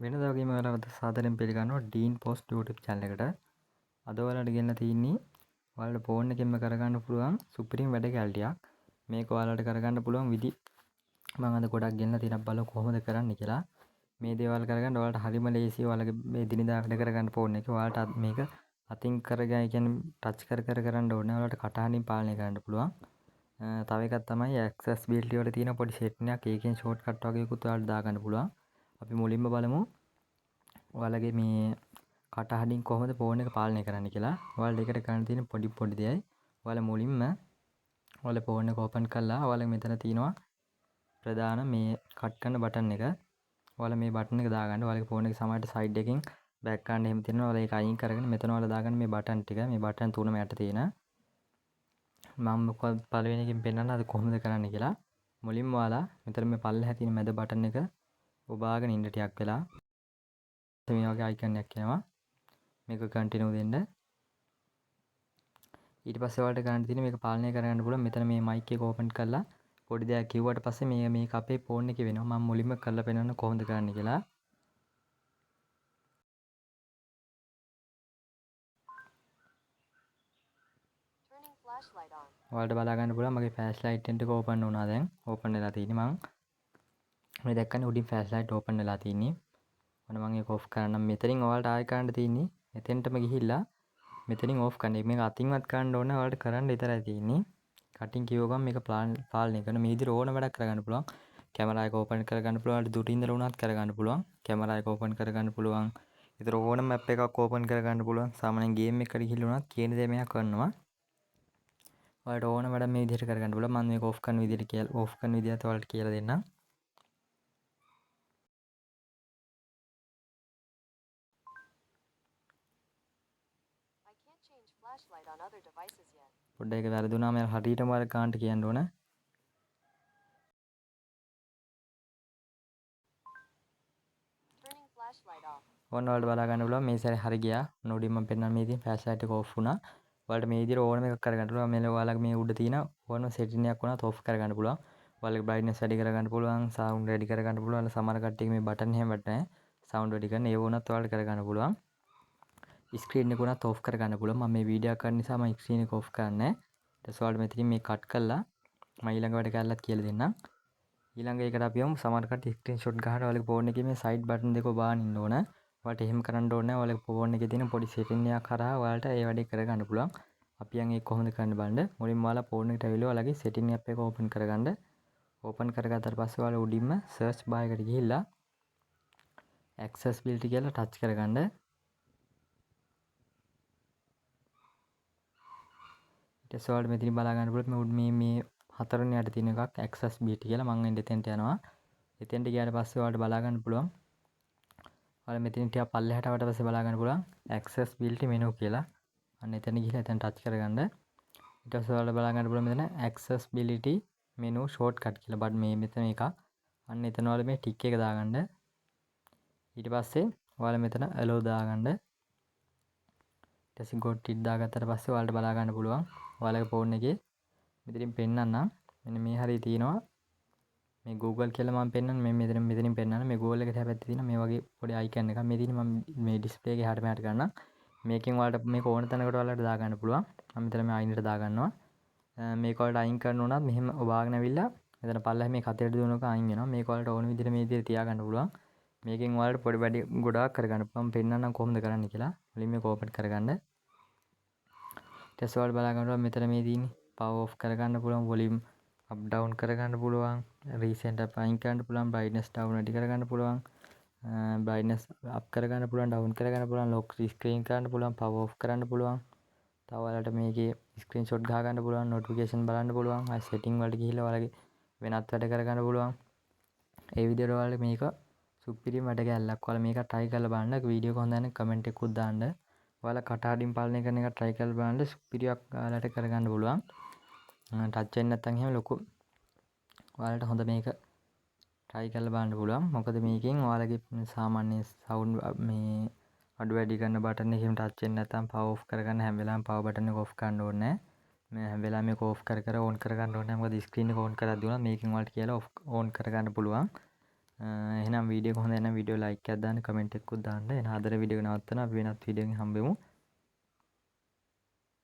වෙනදා වගේම ඔයාලව සාදරයෙන් පිළිගන්නවා ඩීන් පෝස්ට් YouTube channel එකට. අද ඔයාලට ගෙන්න තියෙන්නේ ඔයාලට ෆෝන් එකෙන්ම කරගන්න පුළුවන් සුපිරිම වැඩ කැලටියක්. මේක ඔයාලට කරගන්න පුළුවන් විදි මම අද ගොඩක් ගෙන්න තියෙනවා බලමු කොහොමද කරන්න කියලා. මේ දේවල් කරගන්න ඔයාලට හරිම ලේසියි. ඔයාලගේ මේ දිනදා වැඩ කරගන්න ෆෝන් එකේ ඔයාලට මේක අතින් කරගෙන කියන්නේ ටච් කර කරන්න ඕනේ. ඔයාලට කටහඬින් පාලනය කරන්න පුළුවන්. තව එකක් තමයි accessibility වල තියෙන පොඩි setting එකක්. ඒකෙන් shortcut වගේකුත් ඔයාලට දාගන්න පුළුවන්. අපි මුලින්ම බලමු ඔයාලගේ මේ කටහඬින් කොහොමද ෆෝන් එක පාලනය කරන්න කියලා. ඔයාලට ඒකට කරන්න තියෙන පොඩි දෙයයි. ඔයාලා මුලින්ම ඔයාලා ෆෝන් එක ඕපන් කරලා ඔයාලා මෙතන තියෙනවා ප්‍රධාන මේ කට් කරන බටන් එක. ඔයාලා මේ බටන් එක දාගන්න. ඔයාලගේ ෆෝන් එකේ සමහරට සයිඩ් එකෙන් බෑක් ගන්න එහෙම තියෙනවා. ඔයාලා ඒක අයින් කරගෙන මෙතන ඔයාලා දාගන්න මේ බටන් ටික. මේ බටන් තුනම යට තියෙන. මම පළවෙනි එකෙන් පෙන්නන්න අද කොහොමද කරන්න කියලා. මුලින්ම ඔයාලා මෙතන මේ පල්ලෙහා තියෙන මැද බටන් එක ඔබාගෙන ඉන්න ටිකක් වෙලා මේ වගේ අයිකන් එකක් එනවා. මේක කන්ටිනියු දෙන්න. ඊට පස්සේ ඔයාලට ගන්න තියෙන්නේ මේක පාලනය කරගන්න පුළුවන්. මෙතන මේ මයික් එක ඕපන් කරලා පොඩි දෙයක් කිව්වට පස්සේ මේක අපේ ෆෝන් එකේ වෙනවා. මම මුලින්ම කරලා පෙන්නන්න කොහොමද කරන්න කියලා. ඔයාලට බලා ගන්න පුළුවන් මගේ ෆ්ලෑෂ් ලයිට් එක ඕපන් වුණා දැන්. ඕපන් වෙලා තියෙන්නේ මං. මේ දැක්කනේ උඩින් ෆ්ලෑෂ් ලයිට් ඕපන් වෙලා තියෙන්නේ. ඔන්න මම ඒක ඔෆ් කරන්නම්. මෙතනින් ඔයාලට ආයෙ කරන්න තියෙන්නේ එතෙන්ටම ගිහිල්ලා මෙතනින් ඔෆ් කරන්න. මේක අතින්වත් කරන්න ඕනේ. ඔයාලට කරන්න විතරයි තියෙන්නේ. කටින් කිව්ව ගමන් මේක පාලනය කරන මේ විදිහට ඕන වැඩක් කරගන්න පුළුවන්. කැමරා එක ඕපන් කරගන්න පුළුවන්. ඔයාලට දුරින් ඉඳලා වුණත් කරගන්න පුළුවන්. කැමරා එක ඕපන් කරගන්න පුළුවන්. ඒතර ඕන මැප් එකක් ඕපන් කරගන්න පුළුවන්. සාමාන්‍යයෙන් ගේම් එකකට ගිහිල්ලා වුණත් කියන දේ මෙයා කරනවා. ඔයාලට ඕන වැඩ මේ විදිහට කරගන්න පුළුවන්. මම මේක ඔෆ් කරන විදිහට කියලා ඔෆ් කරන විදිහත් ඔයාලට කියලා දෙන්නම්. පොඩ්ඩක් ඒක වැරදුනාම හරියටම ඔයාලා කාන්ට කියන්න ඕන. ඔන්න ඔයාලට බලා ගන්න පුළුවන් මේ සැරේ හරි ගියා. නෝඩින් මම පෙන්නන මේ ඉතින් ෆ්ලෑෂ් ලයිට් එක ඔෆ් වුණා. ඔයාලට මේ විදිහට ඕනම එකක් කරගන්න පුළුවන්. මේ ඔයාලගේ මේ උඩ තියෙන ඕනම සෙටින් එකක් වුණත් ඔෆ් කරගන්න පුළුවන්. ඔයාලගේ බ්‍රයිට්නස් වැඩි කරගන්න පුළුවන්. සවුන්ඩ් වැඩි කරගන්න පුළුවන්. සමහර කට්ටියගේ මේ බටන් එහෙම නැහැ. සවුන්ඩ් වැඩි කරන ඒව වුණත් ඔයාලට කරගන්න පුළුවන්. ස්ක්‍රීන් එක උනත් ඔෆ් කරගන්න පුළුවන්. මම මේ වීඩියෝ කරන නිසා මම ස්ක්‍රීන් එක ඔෆ් කරන්නේ. ඊට පස්සේ ඔයාලට මෙතනින් මේ කට් කරලා මම ඊළඟ වැඩ කරලාත් කියලා දෙන්නම්. ඊළඟ එකට අපි යමු සමහර කට්ටිය ස්ක්‍රීන්ෂොට් ගහලා ඔයාලගේ ෆෝන් එකේ මේ සයිඩ් බටන් දෙක ඔබාගෙන ඉන්න ඕන. ඔයාලට එහෙම කරන්න ඕනේ නැහැ. ඔයාලගේ ෆෝන් එකේ තියෙන පොඩි සෙටින් එකක් කරා ඔයාලට ඒ වැඩේ කරගන්න පුළුවන්. අපි යන් ඒක කොහොමද කරන්න බලන්න. මුලින්ම ඔයාලා ෆෝන් එකට ඇවිල්ලා ඔයාලගේ සෙටින් ඇප් එක ඕපන් කරගන්න. ඕපන් කරගත්තාට පස්සේ ඔයාලා උඩින්ම සර්ච් බාර් එකට ගිහිල්ලා accessibility කියලා ටච් කරගන්න. ඊට පස්සේ ඔයාලට මෙතනින් බලා ගන්න පුළුවන් මේ හතරවෙනි යට තියෙන එකක් accessibility කියලා. මම එන්න එතෙන්ට යනවා. එතෙන්ට ගියාට පස්සේ ඔයාලට බලා ගන්න පුළුවන්. ඔයාලා මෙතනින් ටිකක් පල්ලෙහාට ආවට පස්සේ බලා ගන්න පුළුවන් accessibility menu කියලා. අන්න එතන ගිහලා එතන ටච් කරගන්න. ඊට පස්සේ ඔයාලට බලා ගන්න පුළුවන් මෙතන accessibility menu shortcut කියලා. බට් මේ මෙතන එක. අන්න එතන ඔයාලා මේ ටික් එක දාගන්න. ඊට පස්සේ ඔයාලා මෙතන allow දාගන්න. ඊට පස්සේ got it දාගත්තට පස්සේ ඔයාලට බලා ගන්න පුළුවන්. ඔයාලගේ ෆෝන් එකේ මෙතනින් පෙන්නන්නම්. මෙන්න මේ හරිය තියෙනවා. මේ Google කියලා මම පෙන්නන්නේ මෙතනින් පෙන්නන්නේ. මේ Google එකට හැපැත්තේ තියෙන මේ වගේ පොඩි අයිකන් එකක්. මේ තියෙන මම මේ ඩිස්ප්ලේ එකේ හැට මෙහාට ගන්නම්. මේකෙන් ඔයාලට මේක ඕන තැනකට ඔයාලට දාගන්න පුළුවන්. මම මෙතන මේ අයිනට දාගන්නවා. මේක ඔයාලට අයින් කරන්න උනත් මෙහෙම ඔබාගෙන ඇවිල්ලා මෙතන පල්ලෙහා මේ කතේට දුවනක අයින් වෙනවා. මේක ඔයාලට ඕන විදිහට මේ විදිහට තියාගන්න පුළුවන්. මේකෙන් ඔයාලට පොඩි වැඩි ගොඩාක් කරගන්න පුළුවන්. මම පෙන්නන්නම් කොහොමද කරන්න කියලා. මුලින් මේක ඕපන් කරගන්න. ඊට පස්සේ ඔයාලට බලා ගන්න මෙතන මේ තියෙන්නේ power off කරගන්න පුළුවන්. volume up down කරගන්න පුළුවන්. recent app අයින් කරන්න පුළුවන්. brightness down වැඩි කරගන්න පුළුවන්. brightness up කරගන්න පුළුවන්. down කරගන්න පුළුවන්. lock screen කරන්න පුළුවන්. power off කරන්න පුළුවන්. තව ඔයාලට මේකේ screenshot ගහ ගන්න පුළුවන්. notification බලන්න පුළුවන්. ආයි setting වලට ගිහිල්ලා ඔයාලගේ වෙනත් වැඩ කරගන්න පුළුවන්. ඒ විදිහට ඔයාලට මේක සුපිරිම වැඩ කැලලක්. ඔයාලා මේක try කරලා බලන්න. වීඩියෝ එක හොඳ නැහැ කමෙන්ට් එකකුත් දාන්න. ඔයාලා කටහඬින් පාලනය කරන එක try කරලා බලන්න. සුපිරියක් ඔයාලට කරගන්න පුළුවන්. ටච් වෙන්නේ නැත්නම් එහෙම ලොකු ඔයාලට හොඳ මේක try කරලා බලන්න පුළුවන්. මොකද මේකෙන් ඔයාලගේ සාමාන්‍ය sound මේ අඩු වැඩි කරන බටන් එකෙන් ටච් වෙන්නේ නැත්නම් power off කරගන්න හැම වෙලාවෙම power button එක off කරන්න ඕනේ නැහැ. මේ හැම වෙලාවෙම මේක off කර on කරගන්න ඕනේ. මොකද screen එක on කරද්දී උනත් මේකෙන් ඔයාලට කියලා on කරගන්න පුළුවන්. එහෙනම් වීඩියෝ එක හොඳ නම් වීඩියෝ ලයික් එකක් දාන්න, කමෙන්ට් එකකුත් දාන්න. එහෙනම් අදට වීඩියෝ එක නවත්තනවා. අපි වෙනත් වීඩියෝ එකකින් හම්බෙමු.